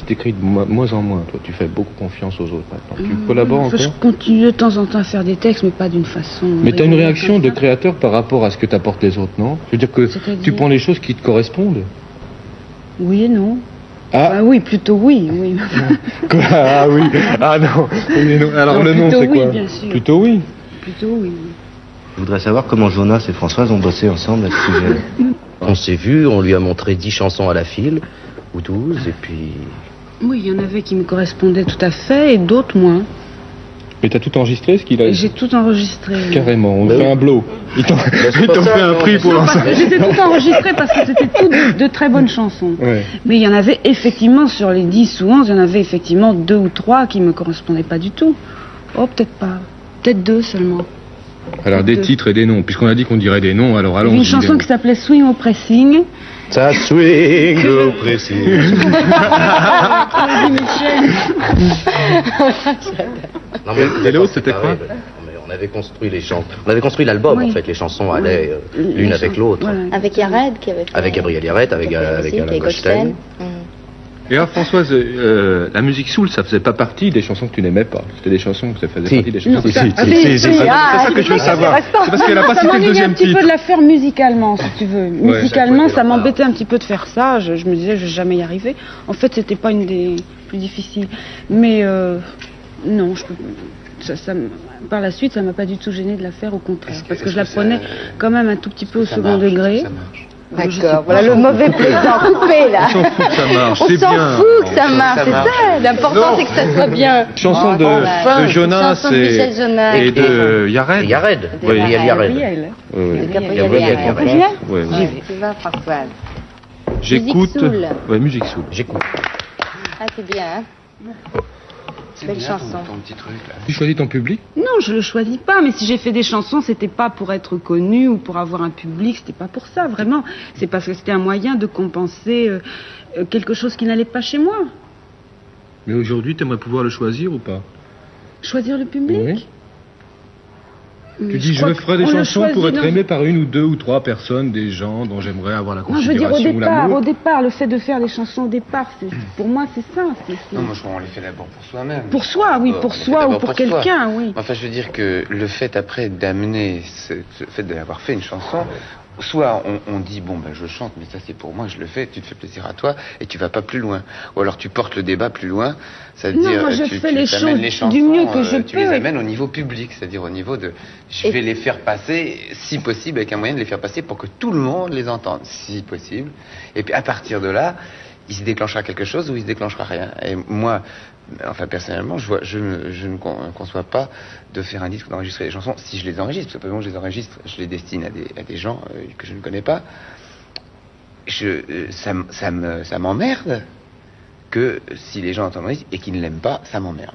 t'écris de moins en moins, toi. Tu fais beaucoup confiance aux autres maintenant. Tu collabores encore? Je continue de temps en temps à faire des textes, mais pas d'une façon... Mais t'as une réaction de créateur par rapport à ce que t'apportent les autres, non? Je veux dire que tu prends les choses qui te correspondent. Oui et non. Ah oui, plutôt oui. Oui. Quoi? Ah oui. Ah non. Oui, non. Alors le nom, c'est quoi? Oui, bien sûr. Plutôt oui. Plutôt oui. Je voudrais savoir comment Jonas et Françoise ont bossé ensemble à ce sujet. On s'est vu, on lui a montré 10 chansons à la file, ou 12, et puis... Oui, il y en avait qui me correspondaient tout à fait, et d'autres moins. Mais t'as tout enregistré, ce qu'il a... J'ai tout enregistré. Carrément, on fait un blow. Ils t'ont fait un prix pour l'ensemble. J'étais tout enregistré parce que c'était toutes de très bonnes chansons. Ouais. Mais il y en avait effectivement, sur les 10 ou 11, il y en avait effectivement 2 ou 3 qui me correspondaient pas du tout. Oh, peut-être pas. Peut-être 2 seulement. Alors des titres et des noms, puisqu'on a dit qu'on dirait des noms, alors allons-y. Une chanson qui s'appelait Swing au Pressing. Ça swing au pressing. Non, mais Et l'autre, c'était quoi? On avait construit les chansons. On avait construit l'album, Oui. en fait. Les chansons allaient l'une avec l'autre. Voilà. Avec Yared qui avait fait... Avec Gabriel Yared, avec Alain Goldstein. Et alors Françoise, la musique soul, ça faisait pas partie des chansons que tu n'aimais pas. C'était des chansons que ça faisait Si. partie des chansons. Si, si, C'est ça que je veux savoir. C'est parce qu'elle a pas Ça cité le m'ennuyait un deuxième petit peu titre. de la faire musicalement, si tu veux. Ouais. Musicalement, ça m'embêtait un petit peu de faire ça. Je me disais, je vais jamais y arriver. En fait, c'était pas une des plus difficiles. Mais non, je peux... par la suite, ça m'a pas du tout gêné de la faire, au contraire. Parce que je la prenais quand même un tout petit peu au second degré. D'accord, voilà le mauvais plaisant coupé là. On s'en fout que ça marche, On c'est s'en bien. fout que ça marche, c'est ça. L'important c'est que ça soit bien. Chanson de Jonas Chanson de Michel Jonas. et de Yared. Yared. Oui. Gabriel Yared. Gabriel. Gabriel Gabriel Yared. Yared. Ouais, ouais. Ouais, tu vas Françoise. J'écoute. Musique soul. Ouais, musique soul. J'écoute. Ah c'est bien hein. Belle chanson. Tu choisis ton public? Non, je le choisis pas, mais si j'ai fait des chansons, c'était pas pour être connue ou pour avoir un public, c'était pas pour ça, vraiment. C'est parce que c'était un moyen de compenser quelque chose qui n'allait pas chez moi. Mais aujourd'hui, tu aimerais pouvoir le choisir ou pas? Choisir le public. Oui. Tu dis, je ferai des chansons pour être aimé par une ou deux ou trois personnes, des gens dont j'aimerais avoir la Non, je veux dire considération ou l'amour. au départ, le fait de faire des chansons au départ, pour moi, c'est ça. Non, moi je crois qu'on les fait d'abord pour soi-même. Pour soi, oui, pour soi ou pour quelqu'un, oui. Enfin, je veux dire que le fait après d'amener ce fait d'avoir fait une chanson, soit on dit bon ben je chante mais ça c'est pour moi, je le fais, tu te fais plaisir à toi et tu vas pas plus loin, ou alors tu portes le débat plus loin, c'est-à-dire moi, je tu fais les amènes choses les chansons, du mieux que je tu peux. les amènes au niveau public, c'est-à-dire au niveau de je vais les faire passer si possible, avec un moyen de les faire passer pour que tout le monde les entende si possible, et puis à partir de là il se déclenchera quelque chose ou il se déclenchera rien. Et moi, enfin personnellement, je ne conçois pas de faire un disque, d'enregistrer des chansons. Si je les enregistre, parce que je les enregistre, je les destine à des gens que je ne connais pas. Ça m'emmerde que si les gens entendent et qu'ils ne l'aiment pas, ça m'emmerde.